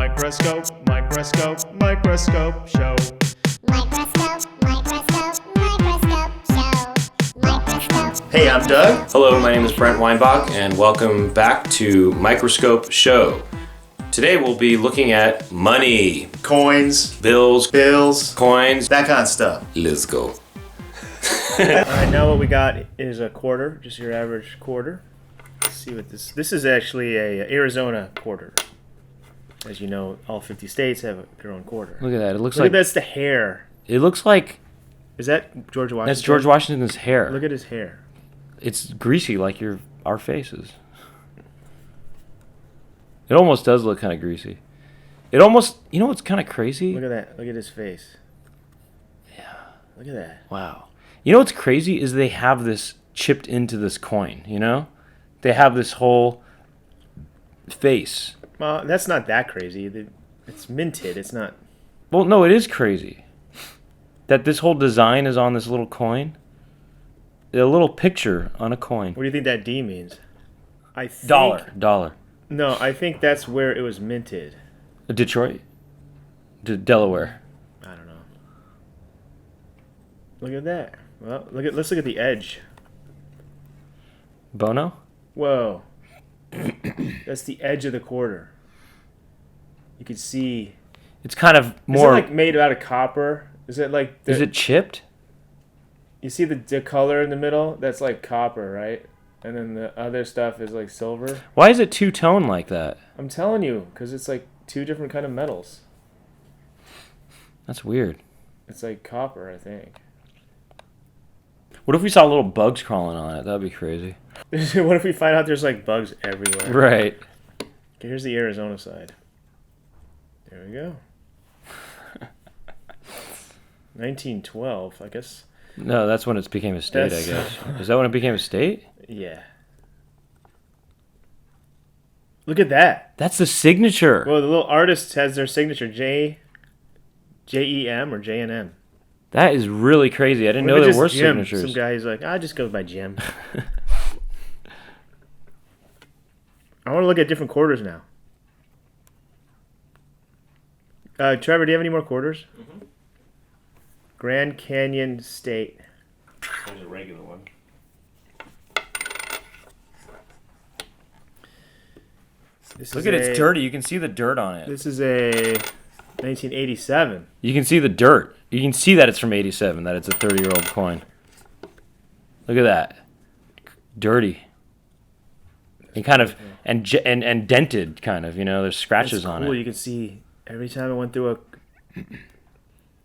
Microscope, microscope, microscope show. Microscope, microscope, microscope show. Microscope. Hey, I'm Doug. Hello, my name is Brent Weinbach, and welcome back to Microscope Show. Today we'll be looking at money, Coins, bills, coins, that kind of stuff. Let's go. Alright, now what we got is a quarter, just your average quarter. Let's see what this is actually a Arizona quarter. As you know, all 50 states have their own quarter. Look at that. It looks Look like at that's the hair. It looks like Is that George Washington? that's George Washington's hair. Look at his hair. It's greasy like our faces. It almost does look kind of greasy. It almost, you know what's kind of crazy? Look at that. Look at his face. Yeah. Look at that. Wow. You know what's crazy is they have this chipped into this coin, you know? They have this whole face. Well, that's not that crazy. It's minted. It's not. Well, no, it is crazy. That this whole design is on this little coin. A little picture on a coin. What do you think that D means? I think, Dollar. No, I think that's where it was minted. Detroit? Delaware. I don't know. Look at that. Well, let's look at the edge. Bono? Whoa. That's the edge of the quarter. You can see. It's kind of more. Is it like made out of copper? Is it like? Is it chipped? You see the color in the middle? That's like copper, right? And then the other stuff is like silver. Why is it two-tone like that? I'm telling you, because it's like two different kind of metals. That's weird. It's like copper, I think. What if we saw little bugs crawling on it? That'd be crazy. What if we find out there's like bugs everywhere? Right. Okay, here's the Arizona side. There we go. 1912, I guess. No, that's when it became a state, I guess. Is that when it became a state? Yeah. Look at that. That's the signature. Well, the little artist has their signature, J-E-M or J-N-M. That is really crazy. I didn't know there were signatures. Some guy who's like, I just go by Jim. I want to look at different quarters now. Trevor, do you have any more quarters? Mm-hmm. Grand Canyon State. There's a regular one. Look at it, it's dirty. You can see the dirt on it. This is a 1987. You can see the dirt. You can see that it's from 87, that it's a 30-year-old coin. Look at that. Dirty. And kind of, and dented, kind of, you know, there's scratches on it. You can see every time I went through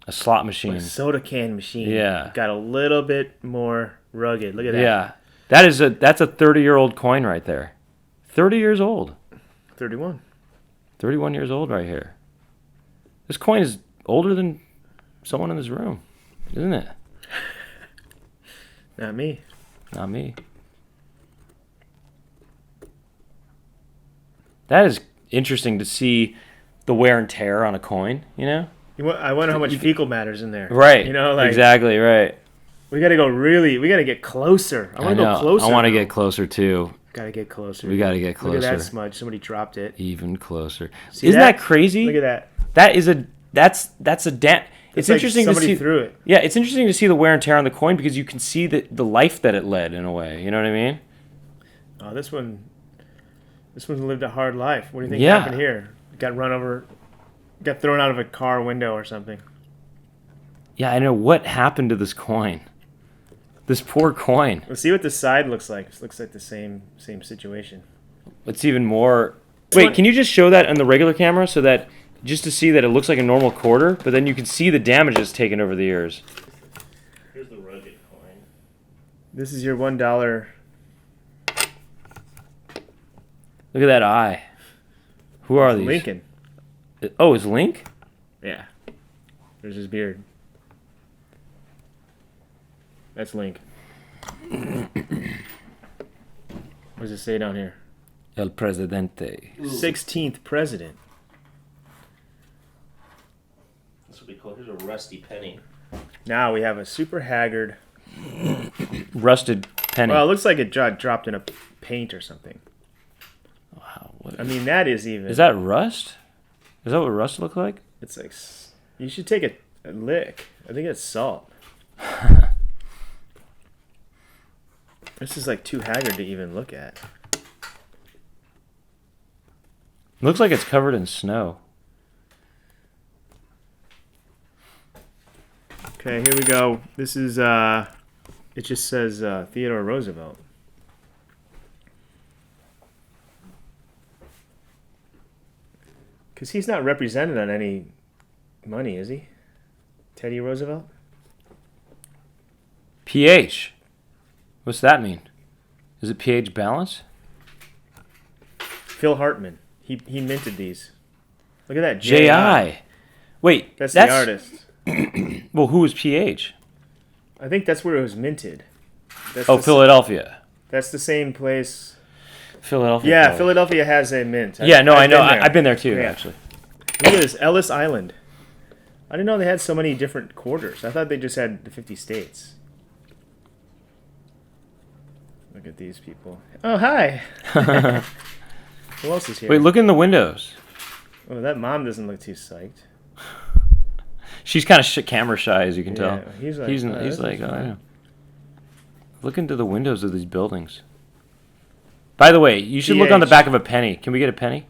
A slot machine. a soda can machine. Yeah. It got a little bit more rugged. Look at that. Yeah. That's a 30-year-old coin right there. 30 years old. 31. 31 years old right here. This coin is older than someone in this room, isn't it? Not me. Not me. That is interesting to see the wear and tear on a coin, you know? I wonder how much fecal matter's in there. Right. You know, like exactly, right. we gotta get closer. I want to go closer. I want to get closer too. Gotta get closer. We got to get closer. Look at that smudge. Somebody dropped it. Even closer. See Isn't that crazy? Look at that. That's a It's like interesting to somebody see. threw it. Yeah, it's interesting to see the wear and tear on the coin because you can see the life that it led in a way. You know what I mean? Oh, this one lived a hard life. What do you think Yeah. happened here? Got run over, got thrown out of a car window or something. Yeah, I know what happened to this coin. This poor coin. Let's see what the side looks like. It looks like the same situation. It's even more. Wait, can you just show that on the regular camera so that just to see that it looks like a normal quarter, but then you can see the damages taken over the years. Here's the rugged coin. This is your $1. Look at that eye. Who are these? Lincoln. Oh, it's Link? Yeah. There's his beard. That's Link. What does it say down here? El Presidente. 16th president. That's what we call. Here's a rusty penny. Now we have a super haggard. Rusted penny. Well, it looks like it dropped in a paint or something. Wow. I mean, that is even. Is that rust? Is that what rust look like? It's like you should take a lick. I think it's salt. This is like too haggard to even look at. Looks like it's covered in snow. Okay, here we go. This is it just says Theodore Roosevelt. Because he's not represented on any money, is he? Teddy Roosevelt? pH. What's that mean? Is it pH balance? Phil Hartman. He minted these. Look at that. J.I. Wait, That's the artist. Well, who was pH? I think that's where it was minted. That's Oh, the, Philadelphia. That's the same place. Philadelphia. Yeah, probably. Philadelphia has a mint. Yeah, no, I know. been there. I've been there too, Yeah. actually. Look at this, Ellis Island. I didn't know they had so many different quarters. I thought they just had the 50 states. Look at these people. Oh, hi. Who else is here? Wait, look in the windows. Oh, that mom doesn't look too psyched. She's kind of camera shy, as you can tell. Yeah, he's like, he's oh, he's this like, is oh, fine. yeah. Look into the windows of these buildings. By the way, you should look on the PH. back of a penny. Can we get a penny?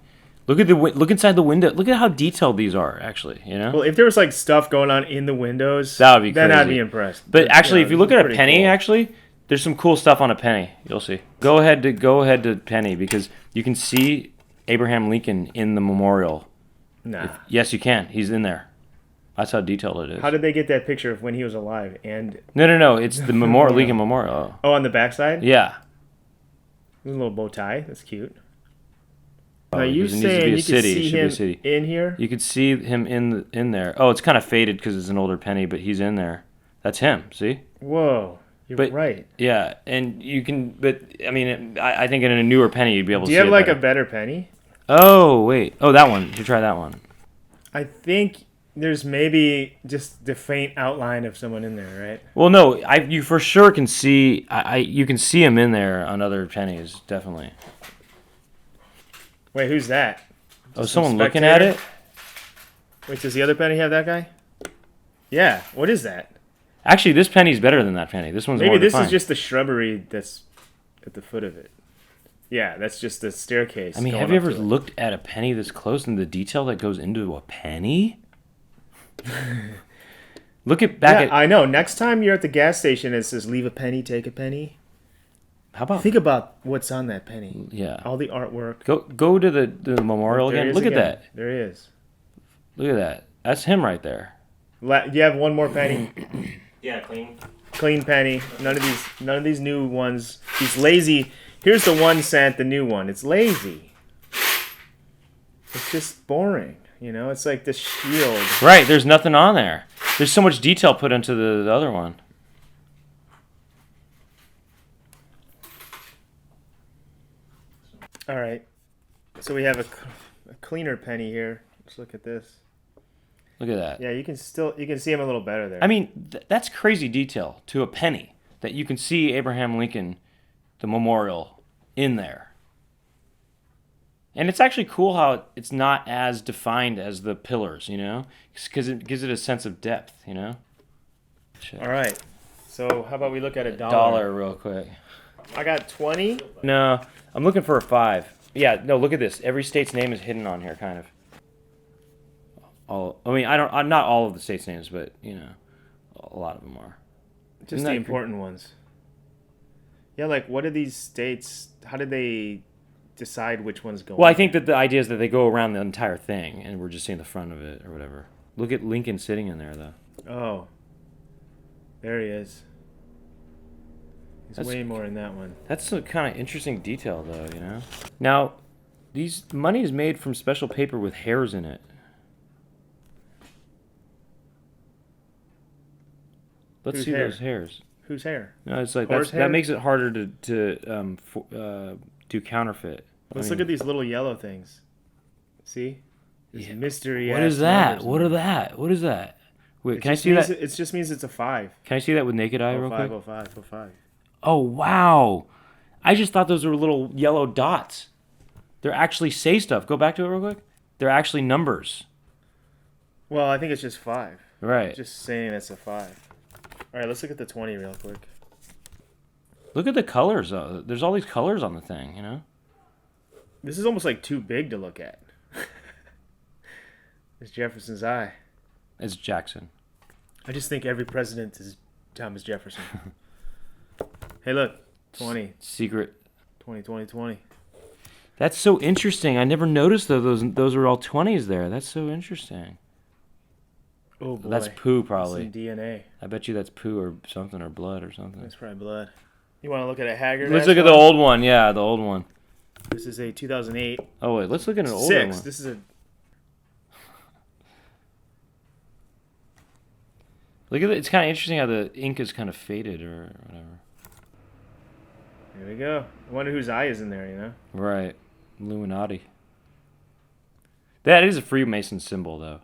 Look at look inside the window. Look at how detailed these are, actually. You know. Well, if there was like stuff going on in the windows, That would be then I'd crazy. be impressed. But actually, if you this look is at a pretty penny, cool. actually, there's some cool stuff on a penny. You'll see. Go ahead to penny because you can see Abraham Lincoln in the memorial. Nah. Yes, you can. He's in there. That's how detailed it is. How did they get that picture of when he was alive? And No. It's the memorial, Lincoln Memorial. oh, on the backside, Yeah. a little bow tie. That's cute. Oh, Now you because it needs to saying be a you city. It could see should be a him city. in here? You could see him in there. Oh, it's kind of faded because it's an older penny, but he's in there. That's him. See? Whoa, you're But- right. Yeah, and you can. But I mean, I think in a newer penny you'd be able to. Do see you have it like better. a better penny? Oh wait. Oh, that one. You should try that one. I think there's maybe just the faint outline of someone in there, right? Well, no, you for sure can see. You can see him in there on other pennies, definitely. Wait, who's that? Oh, Just some someone looking at spectator? it. Wait, does the other penny have that guy? Yeah. What is that? Actually, this penny's better than that penny. This one's Maybe more this defined. is just the shrubbery that's at the foot of it. Yeah, that's just the staircase. I mean, going have you up ever to it. looked at a penny this close and the detail that goes into a penny? Look at back Yeah, at. I know. Next time you're at the gas station and it says "Leave a penny, take a penny," How about think about what's on that penny. yeah? All the artwork. Go to the memorial There he again. is Look at again. that. There he is. Look at that. That's him right there. You have one more penny. Yeah, clean. Clean penny. None of these new ones. He's lazy. Here's the 1 cent, the new one. It's lazy. It's just boring. You know, it's like the shield. Right. There's nothing on there. There's so much detail put into the other one. All right. So we have a cleaner penny here. Let's look at this. Look at that. Yeah, you can see him a little better there. I mean, that's crazy detail to a penny that you can see Abraham Lincoln, the memorial, in there. And it's actually cool how it's not as defined as the pillars, you know, because it gives it a sense of depth, you know. All right. So how about we look at a Dollar real quick. I got 20. No, I'm looking for a 5. Yeah, no, look at this. Every state's name is hidden on here, kind of. Not all of the states' names, but you know, a lot of them are. Just Isn't the that important ones. Yeah, like what are these states? How did they decide which ones go? Well, I in? think that the idea is that they go around the entire thing, and we're just seeing the front of it or whatever. Look at Lincoln sitting in there, though. Oh, there he is. He's That's- way more in that one. That's a kind of interesting detail, though, you know. Now, these money is made from special paper with hairs in it. Let's Whose see hair? those hairs. Whose hair? No, it's like Horse that hair? makes it harder to do counterfeit. Let's look at these little yellow things. See? This mystery. What is that? What are that? What is that? Wait, can I see that? It just means it's a 5. Can I see that with naked eye, real 05, quick? 05, 05. Oh wow! I just thought those were little yellow dots. They're actually say stuff. Go back to it real quick. they're actually numbers. Well, I think it's just 5. Right. Just saying it's a 5. All right, let's look at the 20 real quick. Look at the colors, though. There's all these colors on the thing, you know? This is almost like too big to look at. It's Jefferson's eye. It's Jackson. I just think every president is Thomas Jefferson. Hey, look. 20. Secret. 20, 20, 20. That's so interesting. I never noticed though those are all 20s there. That's so interesting. Oh, boy. That's poo, probably. Some DNA. I bet you that's poo or something or blood or something. That's probably blood. You want to look at a Haggard? Let's look at the old one. Yeah, the old one. This is a 2008. Oh wait, let's look at an older 6. one. This is a. Look at it. It's kind of interesting how the ink is kind of faded or whatever. There we go. I wonder whose eye is in there, you know? Right. Illuminati. That is a Freemason symbol, though.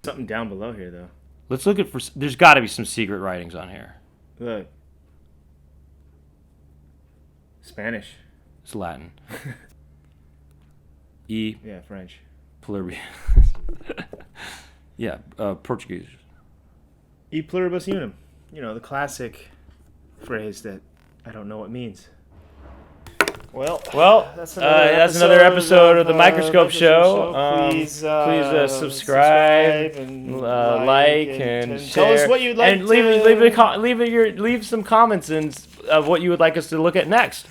Something down below here, though. Let's look at for. There's got to be some secret writings on here. Look. Spanish. It's Latin. E. Yeah, French. Pluribus. Yeah, Portuguese. E pluribus unum. You know, the classic phrase that I don't know what means. Well, that's another episode of the Microscope Show. Please subscribe and like and tell share. us what you'd like and to leave some comments of what you would like us to look at next.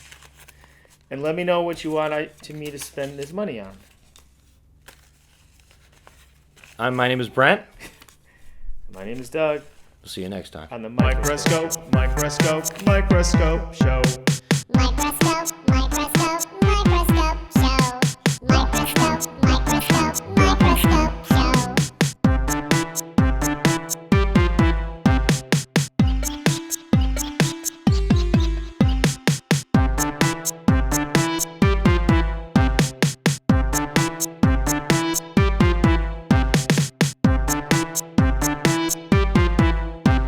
And let me know what you want me to spend this money on. My name is Brent. My name is Doug. We'll see you next time. On the Microscope Show. Microscope.